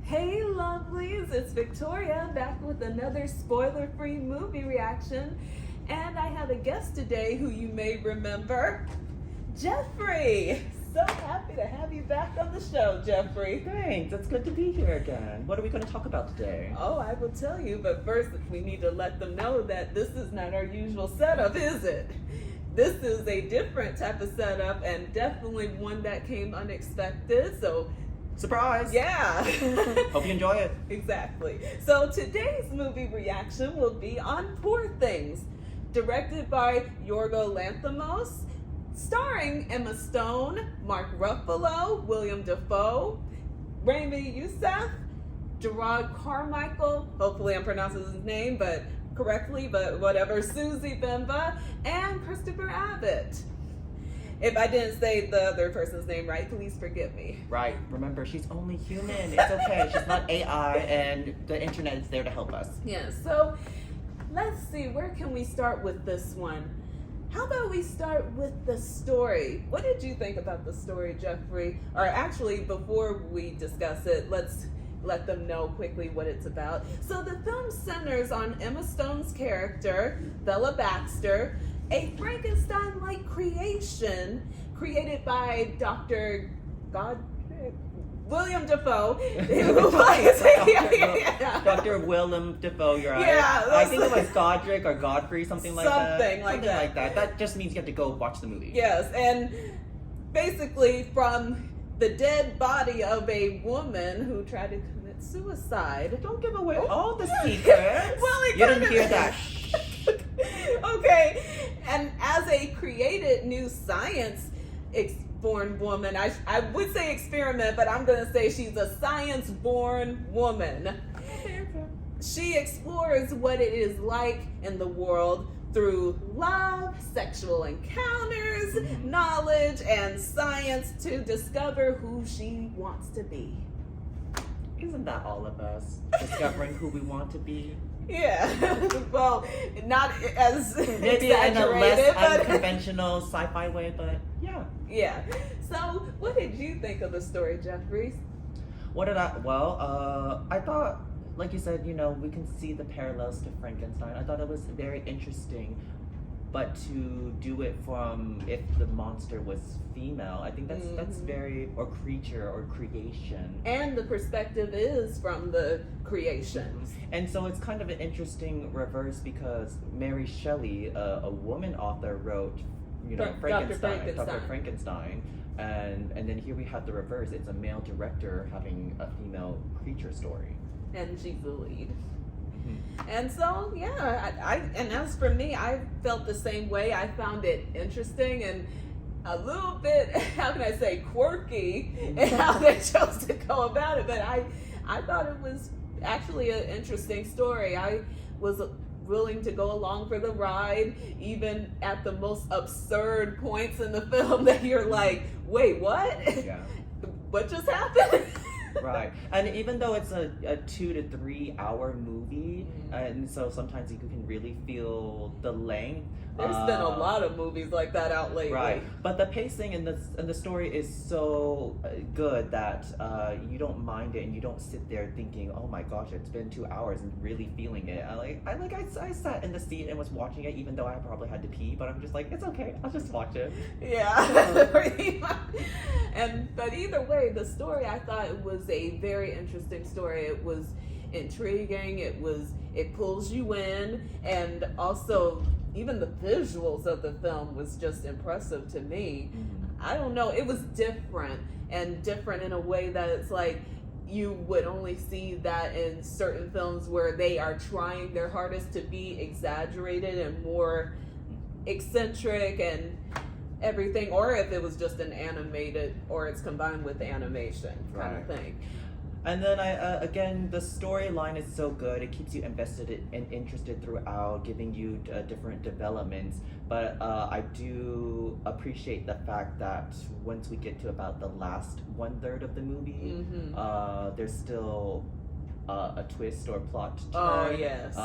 Hey lovelies, it's Victoria back with another spoiler-free movie reaction. And I have a guest today who you may remember, Jeffrey. So happy to have you back on the show, Jeffrey. Thanks, it's good to be here again. What are we going to talk about today? Oh, I will tell you, but first we need to let them know that this is not our usual setup, is it? This is a different type of setup and definitely one that came unexpected, so Surprise! yeah. Hope you enjoy it. Exactly. So today's movie reaction will be on Poor Things, directed by Yorgos Lanthimos, starring Emma Stone, Mark Ruffalo, William Dafoe, Rami Youssef, Gerard Carmichael, hopefully I'm pronouncing his name correctly, but whatever, Susie Bemba, and Christopher Abbott. If I didn't say the other person's name right, please forgive me. Right, remember, she's only human. It's okay. She's not AI, and the internet is there to help us. Yeah, so let's see, where can we start with this one? How about we start with the story? What did you think about the story, Jeffrey? Or actually, before we discuss it, let's let them know quickly what it's about. So the film centers on Emma Stone's character, Bella Baxter, a Frankenstein-like creation created by Dr. William Dafoe, who plays Dr. Willem Dafoe, you're right. Yeah, I think it was Godric or Godfrey, something like that. Something like that. That just means you have to go watch the movie. Yes, and basically from the dead body of a woman who tried to commit suicide. Don't give away all the secrets. Well, you didn't hear that. Okay, and as a created new science-born woman, I would say experiment, but I'm going to say she's a science-born woman. She explores what it is like in the world through love, sexual encounters, knowledge, and science to discover who she wants to be. Isn't that all of us? Discovering who we want to be? Yeah, well, not as Maybe in a less exaggerated, but unconventional sci-fi way, but yeah. yeah. So, what did you think of the story, Jeffrey? What did I? Well, I thought, like you said, we can see the parallels to Frankenstein. I thought it was very interesting, but to do it from if the monster was female, I think that's very, or creature or creation. And the perspective is from the creation. And so it's kind of an interesting reverse because Mary Shelley, a woman author, wrote, Frankenstein, Dr. Frankenstein, and then here we have the reverse. It's a male director having a female creature story. And she's the lead. And so, yeah, and as for me, I felt the same way. I found it interesting and a little bit, how can I say, quirky in how they chose to go about it. But I thought it was actually an interesting story. I was willing to go along for the ride, even at the most absurd points in the film that you're like, wait, what? Yeah. What just happened? Right, and even though it's a 2 to 3 hour movie, and so sometimes you can really feel the length. There's been a lot of movies like that out lately. Right, but the pacing and the story is so good that you don't mind it and you don't sit there thinking, oh my gosh, it's been 2 hours, and really feeling it. I sat in the seat and was watching it, even though I probably had to pee, but I'm just like, it's okay, I'll just watch it. Yeah. But either way, the story, I thought it was a very interesting story. It was intriguing. It pulls you in, and also even the visuals of the film was just impressive to me. I don't know, it was different in a way that it's like you would only see that in certain films where they are trying their hardest to be exaggerated and more eccentric and everything, or if it was just an animated or it's combined with animation kind of thing. And then again, the storyline is so good. It keeps you invested and interested throughout, giving you different developments. But I do appreciate the fact that once we get to about the last 1/3 of the movie, there's still a twist or plot turn. Oh, yes.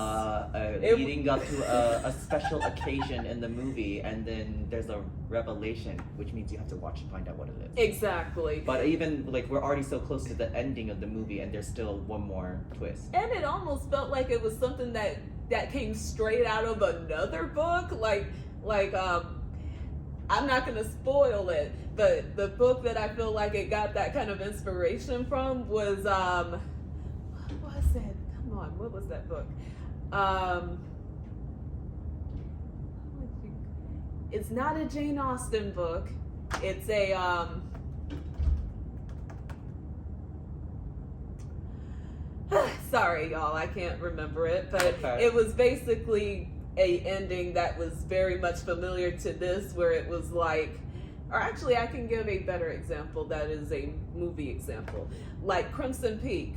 Leading up to a special occasion in the movie, and then there's a revelation, which means you have to watch and find out what it is. Exactly. But even like we're already so close to the ending of the movie, and there's still one more twist. And it almost felt like it was something that came straight out of another book. I'm not gonna spoil it, but the book that I feel like it got that kind of inspiration from was what was it? Come on, what was that book? It's not a Jane Austen book. It's a sorry y'all, I can't remember it, but Okay. it was basically a ending that was very much familiar to this, where it was like, or actually I can give a better example that is a movie example, like Crimson Peak.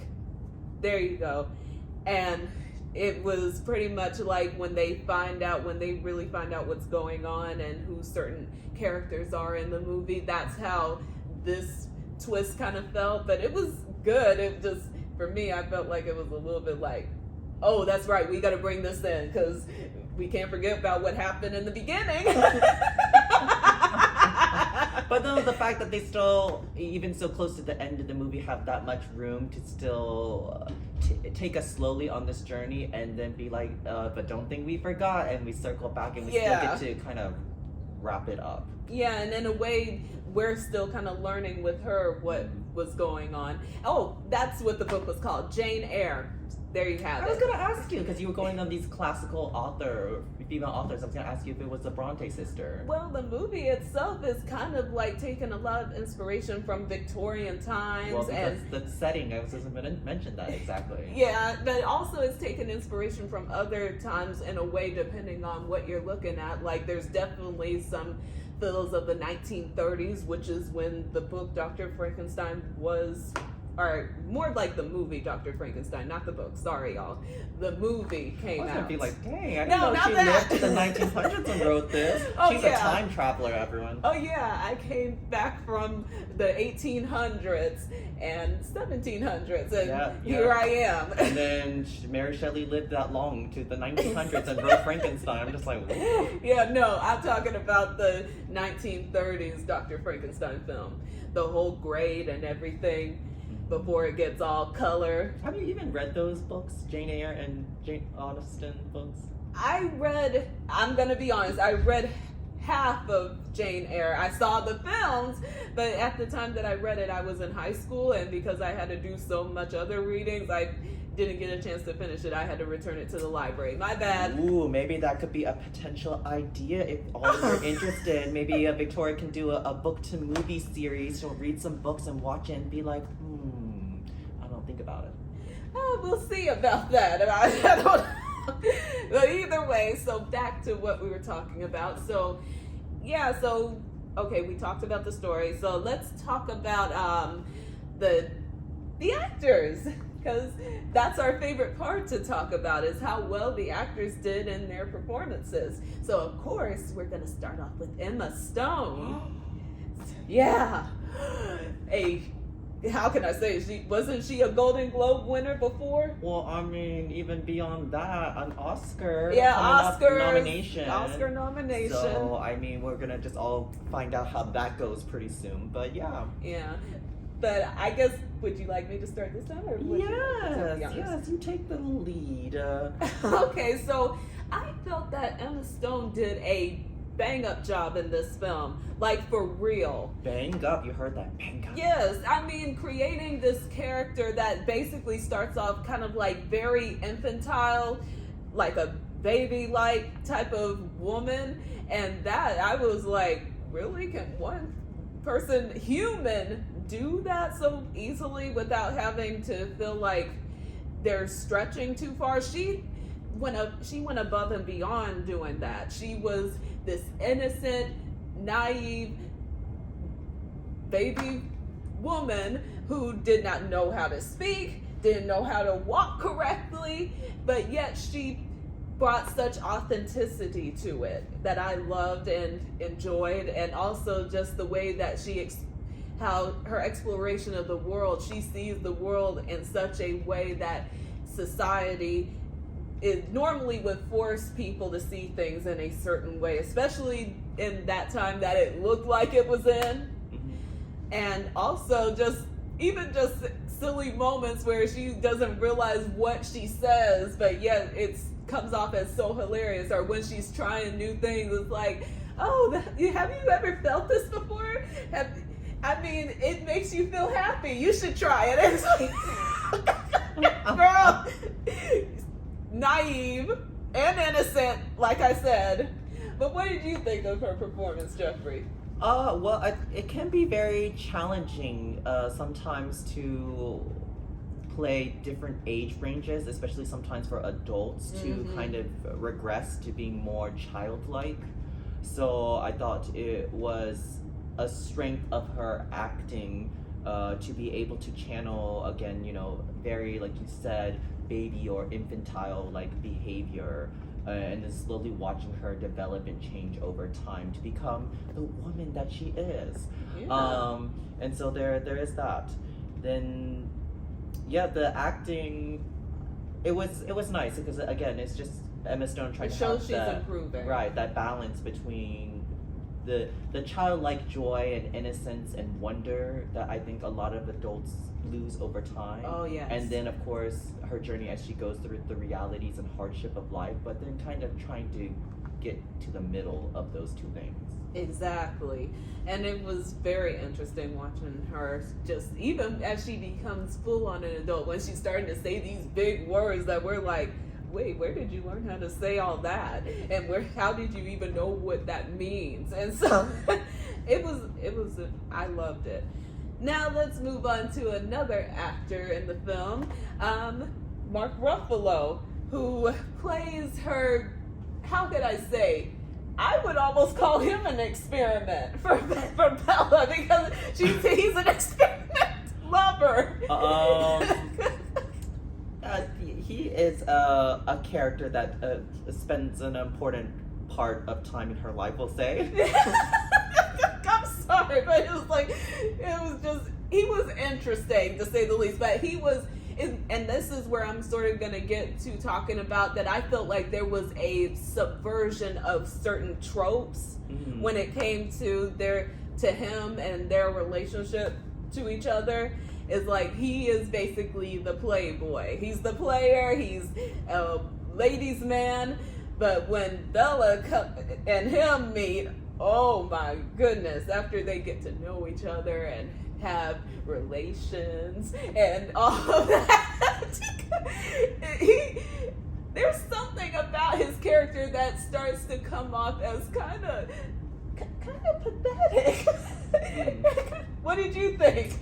There you go. And it was pretty much like when they really find out what's going on and who certain characters are in the movie, that's how this twist kind of felt. But it was good. It just, for me, I felt like it was a little bit like, oh, that's right, we got to bring this in because we can't forget about what happened in the beginning. But then the fact that they still, even so close to the end of the movie, have that much room to still take us slowly on this journey, and then be like, but don't think we forgot, and we circle back, and we still get to kind of wrap it up. Yeah, and in a way, we're still kind of learning with her what was going on. Oh, that's what the book was called, Jane Eyre. There you have it. I was gonna ask you, because you were going on these classical female authors. I was gonna ask you if it was the Bronte sister. Well, the movie itself is kind of like taking a lot of inspiration from Victorian times. Well, because and the setting, I was just gonna mention that exactly. yeah, but also it's taking inspiration from other times in a way, depending on what you're looking at. Like, there's definitely some feels of the 1930s, which is when the book Dr. Frankenstein was, or more like the movie Dr. Frankenstein, not the book. Sorry, y'all. The movie came I was out. gonna be like, dang, I didn't No, know not she that. lived in the 1900s and wrote this. Oh, She's yeah. a time traveler, everyone. Oh yeah, I came back from the 1800s and 1700s, and Yeah, here yeah. I am. And then Mary Shelley lived that long to the 1900s and wrote Frankenstein. I'm just like, whoa. Yeah, no, I'm talking about the 1930s Dr. Frankenstein film. The whole grade and everything before it gets all color. Have you even read those books, Jane Eyre and Jane Austen books? I'm gonna be honest, I read half of Jane Eyre. I saw the films, but at the time that I read it, I was in high school, and because I had to do so much other readings, I didn't get a chance to finish it. I had to return it to the library. My bad. Ooh, maybe that could be a potential idea if all of you are interested. Maybe Victoria can do a book to movie series. She'll read some books and watch it and be like, I don't think about it. Oh, we'll see about that. I don't know. But either way, so back to what we were talking about. So, yeah, okay, we talked about the story. So let's talk about the actors, because that's our favorite part to talk about, is how well the actors did in their performances. So, of course, we're going to start off with Emma Stone. Yeah. How can I say, wasn't she a Golden Globe winner before? Well, I mean, even beyond that, an Oscar. Yeah, Oscar nomination. Oscar nomination. So, I mean, we're gonna just all find out how that goes pretty soon. But yeah. Yeah. But I guess, would you like me to start this time? Or would you like to be honest? Yes, you take the lead. Okay, so I felt that Emma Stone did a bang up job in this film, like for real. Bang up, you heard that? Bang up. Yes, I mean, creating this character that basically starts off kind of like very infantile, like a baby-like type of woman, and that I was like, really, can one person, human, do that so easily without having to feel like they're stretching too far? She went above and beyond doing that. She was this innocent, naive baby woman who did not know how to speak, didn't know how to walk correctly, but yet she brought such authenticity to it that I loved and enjoyed, and also just the way that she how her exploration of the world, she sees the world in such a way that society it normally would force people to see things in a certain way, especially in that time that it looked like it was in. And also just silly moments where she doesn't realize what she says, but yet it comes off as so hilarious. Or when she's trying new things, it's like, oh, have you ever felt this before? It makes you feel happy. You should try it. It's like, girl, naive and innocent, like I said. But what did you think of her performance, Jeffrey? Well, it can be very challenging sometimes to play different age ranges, especially sometimes for adults to kind of regress to being more childlike. So I thought it was a strength of her acting to be able to channel, again, very, like you said, baby or infantile like behavior. And then slowly watching her develop and change over time to become the woman that she is. Yeah. And so there is that. Then, yeah, the acting, it was nice because again, it's just Emma Stone trying It to shows have she's that, improving. right, that balance between the childlike joy and innocence and wonder that I think a lot of adults lose over time. Oh, yes. And then, of course, her journey as she goes through the realities and hardship of life, but then kind of trying to get to the middle of those two things. Exactly. And it was very interesting watching her, just even as she becomes full on an adult, when she's starting to say these big words that we're like, wait, where did you learn how to say all that? And how did you even know what that means? And so I loved it. Now let's move on to another actor in the film, Mark Ruffalo, who plays her, how could I say, I would almost call him an experiment for Bella, because he's an experiment lover. He is a character that spends an important part of time in her life, we'll say. I'm sorry, but he was interesting to say the least, but and this is where I'm sort of going to get to talking about that I felt like there was a subversion of certain tropes when it came to him and their relationship to each other. Is like, he is basically the playboy. He's the player, he's a ladies' man, but when Bella and him meet, oh my goodness, after they get to know each other and have relations and all of that, there's something about his character that starts to come off as kind of pathetic. What did you think?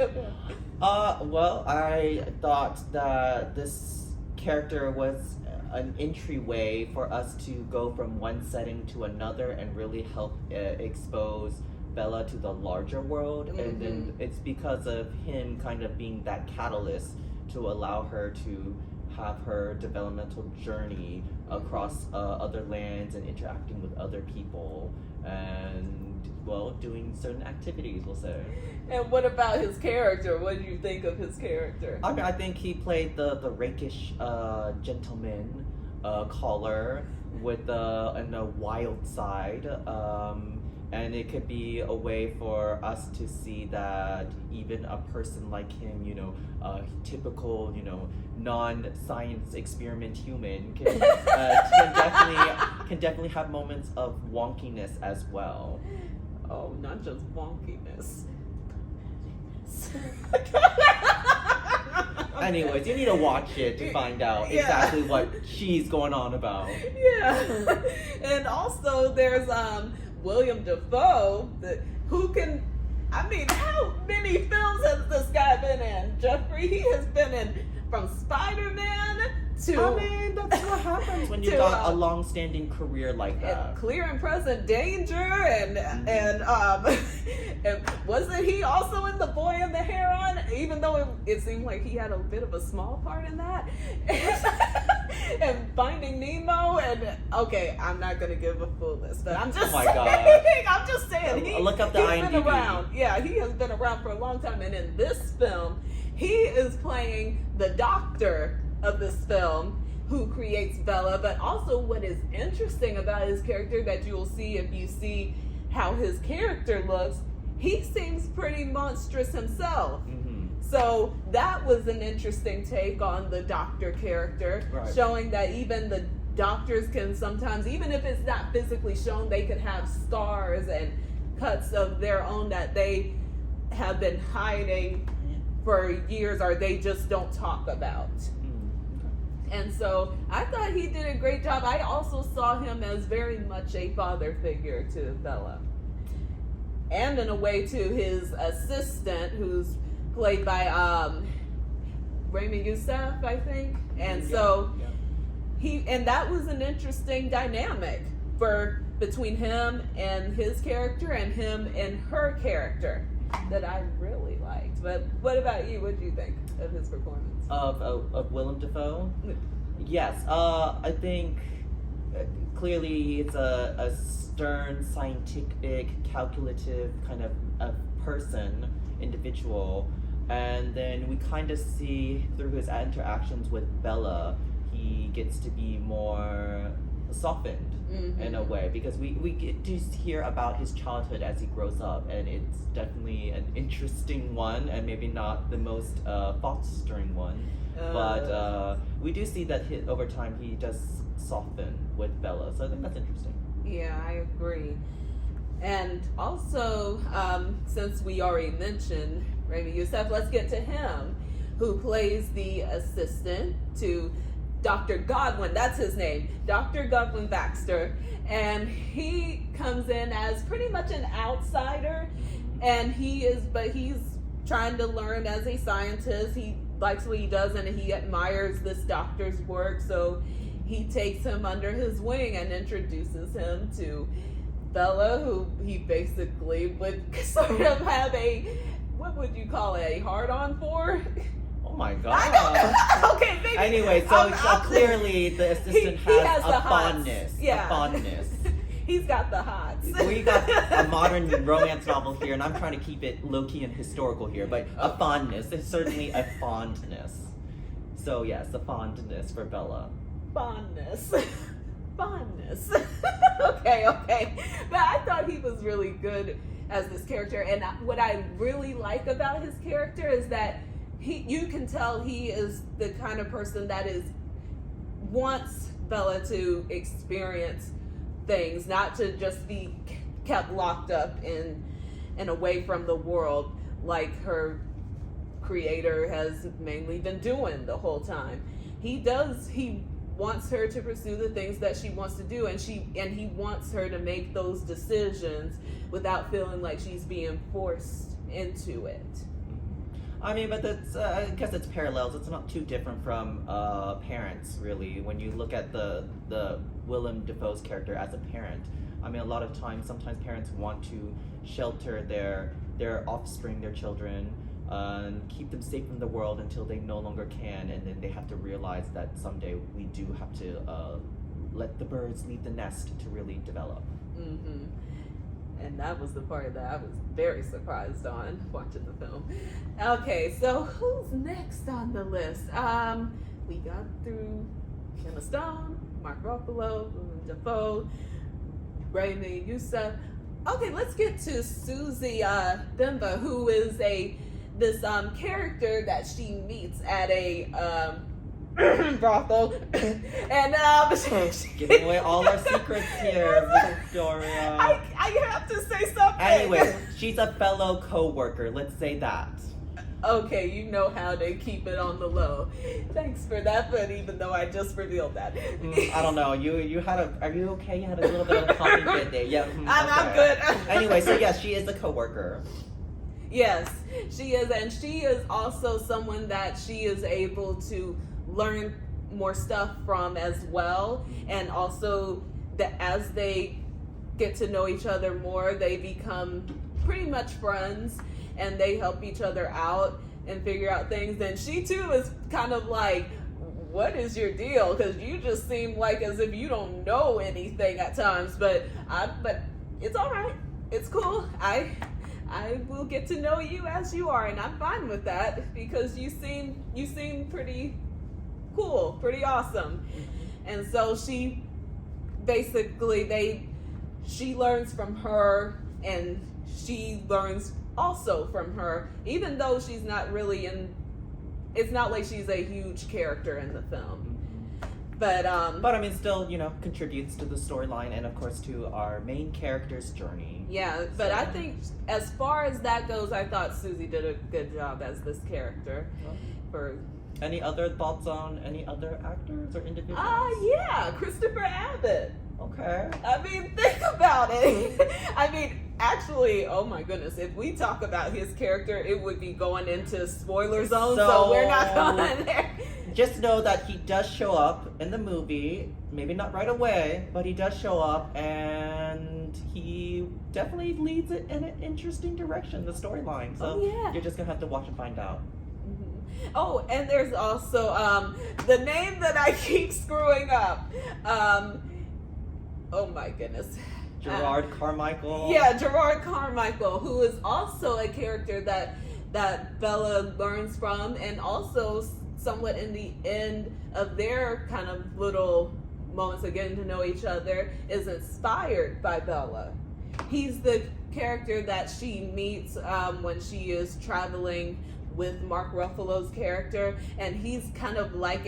Well, I thought that this character was an entryway for us to go from one setting to another and really help expose Bella to the larger world. And then it's because of him kind of being that catalyst to allow her to have her developmental journey across other lands and interacting with other people and, well, doing certain activities, we'll say. And what about his character? What did you think of his character? I mean, I think he played the rakish gentleman caller with a wild side. And it could be a way for us to see that even a person like him, typical, non-science experiment human can definitely have moments of wonkiness as well. Oh, not just wonkiness. Anyways, you need to watch it to find out exactly what she's going on about. Yeah. And also there's William Dafoe, how many films has this guy been in, Jeffrey? He has been in from Spider-Man to... that's what happens when you've got a long-standing career like that. And Clear and Present Danger, and wasn't he also in The Boy and the Heron? Even though it seemed like he had a bit of a small part in that. and Finding Nemo, and okay, I'm not gonna give a full list, but I'm just Oh my saying, gosh. I'm just saying, Look up the he's been IMDb. around. Yeah, he has been around for a long time, and in this film, he is playing the doctor of this film who creates Bella. But also, what is interesting about his character that you will see if you see how his character looks, he seems pretty monstrous himself. So that was an interesting take on the doctor character, Right. showing that even the doctors can sometimes, even if it's not physically shown, they can have scars and cuts of their own that they have been hiding for years or they just don't talk about. And so I thought he did a great job. I also saw him as very much a father figure to Bella. And in a way to his assistant, who's played by Raymond Youssef, I think. And so that was an interesting dynamic between him and his character and him and her character that I really liked. But what about you? What do you think of his performance? Of Willem Dafoe? Yes, I think clearly it's a stern, scientific, calculative kind of a individual, and then we kind of see through his interactions with Bella, he gets to be more softened in a way, because we get to hear about his childhood as he grows up, and it's definitely an interesting one and maybe not the most fostering one, but we do see that over time he does soften with Bella, so I think that's interesting. Yeah, I agree. And also, since we already mentioned Raymond Youssef, let's get to him, who plays the assistant to Dr. Godwin. That's his name, Dr. Godwin Baxter. And he comes in as pretty much an outsider, and he's trying to learn as a scientist. He likes what he does, and he admires this doctor's work, so he takes him under his wing and introduces him to Bella, who he basically would sort of have what would you call it, a hard-on for? Oh my god. I don't know. Okay, maybe. Anyway, so clearly the assistant has the a fondness. Yeah. A fondness. He's got the hots. We got a modern romance novel here, and I'm trying to keep it low-key and historical here, but a fondness. It's certainly a fondness. So yes, a fondness for Bella. Fondness. Okay. But I thought he was really good as this character, and what I really like about his character is that you can tell he is the kind of person that wants Bella to experience things, not to just be kept locked up and away from the world like her creator has mainly been doing the whole time. He wants her to pursue the things that she wants to do, and he wants her to make those decisions without feeling like she's being forced into it. I mean, but that's, I guess it's parallels. It's not too different from parents, really. When you look at the Willem Dafoe's character as a parent, I mean, a lot of times, sometimes parents want to shelter their offspring, their children, and keep them safe from the world until they no longer can, and then they have to realize that someday we do have to let the birds leave the nest to really develop. Mm-hmm. And that was the part that I was very surprised on watching the film. Okay, so who's next on the list? We got through Emma Stone, Mark Ruffalo, Willem Dafoe, Raymond Youssef. Okay, let's get to Susie Bimba, who is this character that she meets at a brothel, and Giving away all our secrets here, Victoria. I have to say something. Anyway, she's a fellow co-worker. Let's say that. Okay, you know how to keep it on the low. Thanks for that, but even though I just revealed that. I don't know. You had a. Are you okay? You had a little bit of a coffee fit there. Yeah. I'm good. Anyway, so yes, she is a co-worker. Yes, she is, and she is also someone that she is able to learn more stuff from as well, and also that as they get to know each other more, they become pretty much friends, and they help each other out and figure out things. And she too is kind of like what is your deal? Because you just seem like as if you don't know anything at times. But it's all right. It's cool. I will get to know you as you are, and I'm fine with that because you seem pretty cool, pretty awesome. And so she learns from her, and she learns also from her, even though she's not really it's not like she's a huge character in the film. But I mean, still, contributes to the storyline and, of course, to our main character's journey. Yeah, but I think as far as that goes, I thought Susie did a good job as this character. Any other thoughts on any other actors or individuals? Yeah, Christopher Abbott. Okay. I mean, think about it. I mean, actually, oh my goodness, if we talk about his character, it would be going into spoiler zone, so we're not going there. Just know that he does show up in the movie, maybe not right away, but he does show up, and he definitely leads it in an interesting direction, the storyline. So you're just gonna have to watch and find out. Oh, and there's also the name that I keep screwing up. Oh my goodness. Gerard Carmichael. Yeah, Gerard Carmichael, who is also a character that Bella learns from, and also somewhat in the end of their kind of little moments of getting to know each other, is inspired by Bella. He's the character that she meets when she is traveling with Mark Ruffalo's character, and he's kind of like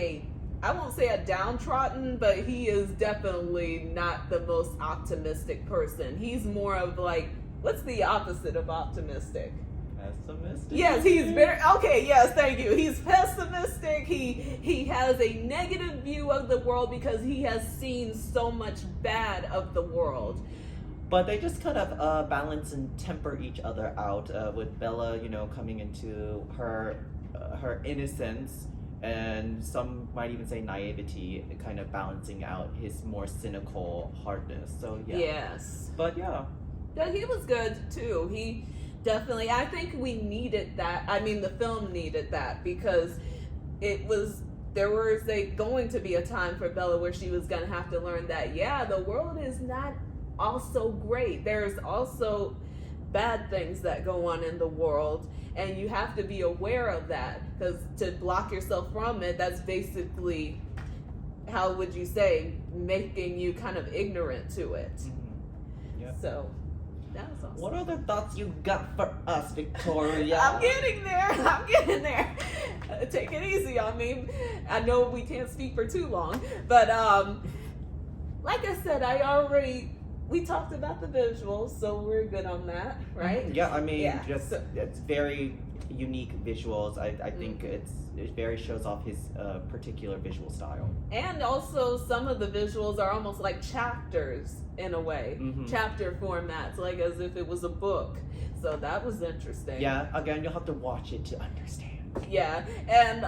I won't say a downtrodden, but he is definitely not the most optimistic person. He's more of like, what's the opposite of optimistic? Pessimistic? Yes, he's very, okay, yes, thank you. He's pessimistic. He has a negative view of the world because he has seen so much bad of the world. But they just kind of balance and temper each other out with Bella, coming into her innocence, and some might even say naivety, kind of balancing out his more cynical hardness. So yeah. Yes. But yeah. Yeah, he was good too. He definitely, I think we needed that. I mean, the film needed that because there was going to be a time for Bella where she was going to have to learn that, yeah, the world is not also great. There's also bad things that go on in the world, and you have to be aware of that, because to block yourself from it, that's basically, how would you say, making you kind of ignorant to it. Yep. So that was awesome. What other thoughts you got for us, Victoria? I'm getting there. Take it easy on me. I know we can't speak for too long, but like I said, we talked about the visuals, so we're good on that, right? Yeah, I mean, it's very unique visuals. I think it very shows off his particular visual style. And also, some of the visuals are almost like chapters in a way, chapter formats, like as if it was a book. So that was interesting. Yeah, again, you'll have to watch it to understand. Yeah, and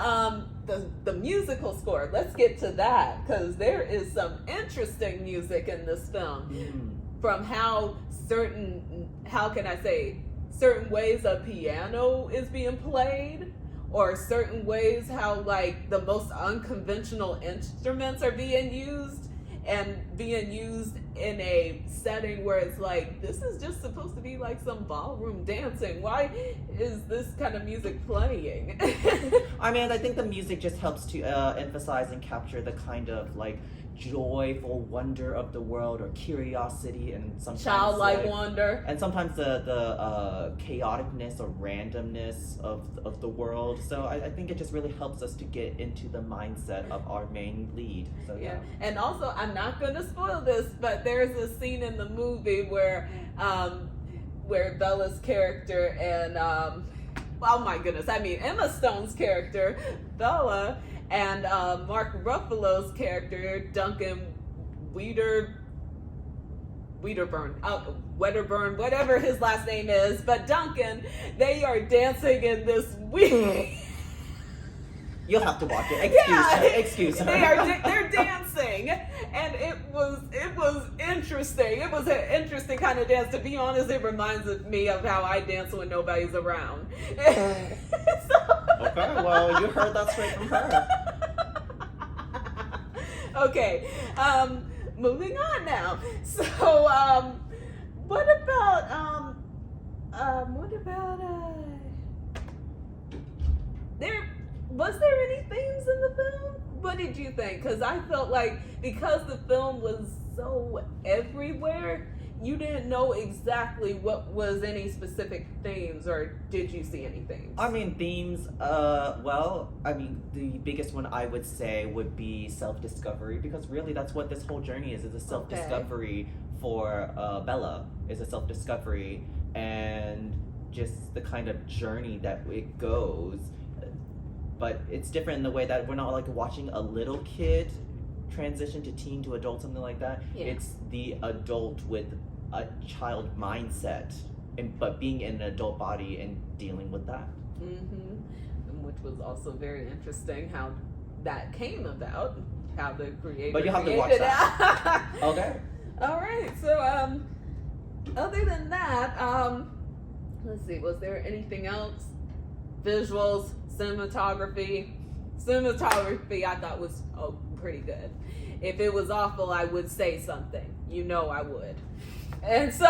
the musical score, let's get to that, because there is some interesting music in this film. From how certain ways a piano is being played, or certain ways how like the most unconventional instruments are being used, and being used in a setting where it's like, this is just supposed to be like some ballroom dancing. Why is this kind of music playing? I mean, I think the music just helps to emphasize and capture the kind of like joyful wonder of the world, or curiosity, and sometimes childlike wonder, and sometimes the chaoticness or randomness of the world. So I think it just really helps us to get into the mindset of our main lead. So yeah. And also, I'm not going to spoil this, but there's a scene in the movie where Bella's character and oh my goodness, I mean Emma Stone's character, Bella, and Mark Ruffalo's character, Duncan Wedderburn, whatever his last name is, but Duncan, they are dancing in this weird... You'll have to watch it. Excuse her. They're dancing, and it was interesting. It was an interesting kind of dance. To be honest, it reminds me of how I dance when nobody's around. Okay, well, you heard that straight from her. Okay, moving on now. So, what about was there any themes in the film? What did you think? Because I felt like because the film was so everywhere, you didn't know exactly what was any specific themes, or did you see any themes? I mean, themes, the biggest one I would say would be self-discovery, because really that's what this whole journey is a self-discovery for Bella, is a self-discovery, and just the kind of journey that it goes. But it's different in the way that we're not like watching a little kid transition to teen to adult, something like that. Yeah. It's the adult with a child mindset, but being in an adult body and dealing with that. Which was also very interesting how that came about, how the creator But you have to watch created that. it. Okay. All right. So, other than that, let's see. Was there anything else? Visuals, cinematography. Cinematography, I thought was pretty good. If it was awful, I would say something. You know, I would. And so,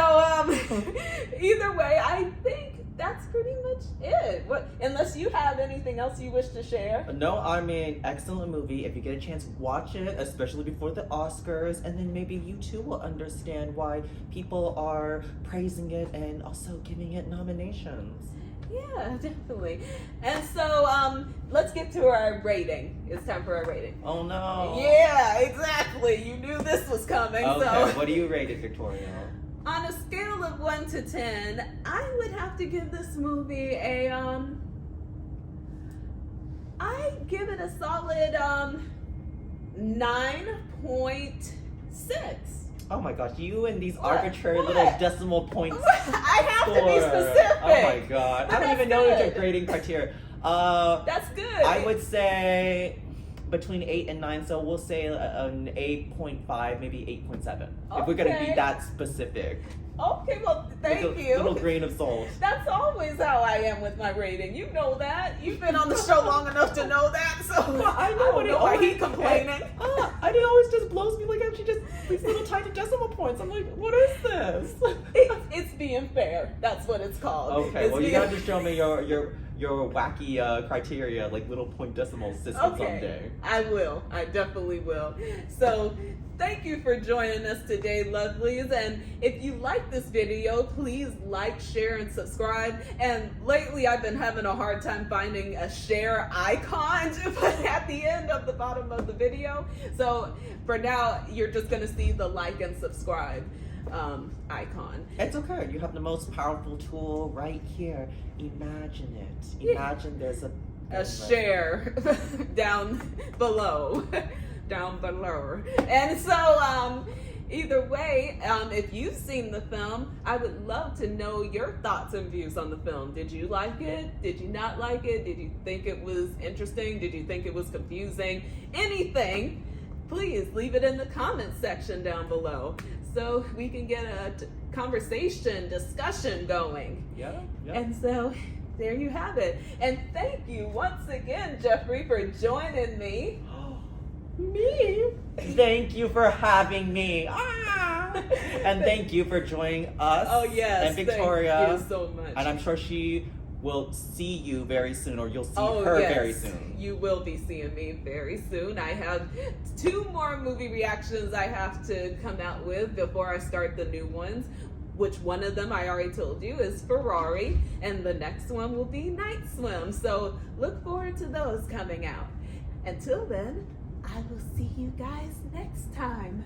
either way, I think that's pretty much it. Unless you have anything else you wish to share? No, I mean, excellent movie. If you get a chance, watch it, especially before the Oscars, and then maybe you too will understand why people are praising it and also giving it nominations. Yeah, definitely. And so, let's get to our rating. It's time for our rating. Oh no. Yeah, exactly. You knew this was coming. Okay, So, what do you rate it, Victoria? on a scale of 1 to 10, I would have to give this movie I give it a solid 9.6. Oh my gosh, you and these What? arbitrary What? little decimal points. I have to be score. specific. Oh my god. But I don't even that's know your good. grading criteria. That's good. I would say between 8 and 9, so we'll say an 8.5, maybe 8.7. If we're gonna Okay. be that specific. Okay, well, thank With a you. little grain of salt. That's always how I am with my rating. You know that. You've been on the show long enough to know that. So I know, but don't know why he complaining. And it always just blows me like she just these little tiny decimal points. I'm like, what is this? It's being fair. That's what it's called. Okay, It's well you being- gotta just show me your wacky criteria, like little point decimal system someday. I will. I definitely will. So, thank you for joining us today, lovelies. And if you like this video, please like, share, and subscribe. And lately, I've been having a hard time finding a share icon to put at the end of the bottom of the video. So, for now, you're just going to see the like and subscribe icon. It's okay. You have the most powerful tool right here. Imagine it. Yeah. Imagine there's A share down below. Down below. And so, either way, if you've seen the film, I would love to know your thoughts and views on the film. Did you like it? Did you not like it? Did you think it was interesting? Did you think it was confusing? Anything, please leave it in the comments section down below so we can get a conversation, discussion going. Yeah. And so, there you have it. And thank you once again, Jeffrey, for joining me. Me? Thank you for having me. And thank you for joining us. Oh, yes. And Victoria. Thank you so much. And I'm sure she will see you very soon, or you'll see Oh, her yes. very soon. You will be seeing me very soon. I have 2 more movie reactions I have to come out with before I start the new ones. Which one of them I already told you is Ferrari, and the next one will be Night Swim. So look forward to those coming out. Until then, I will see you guys next time.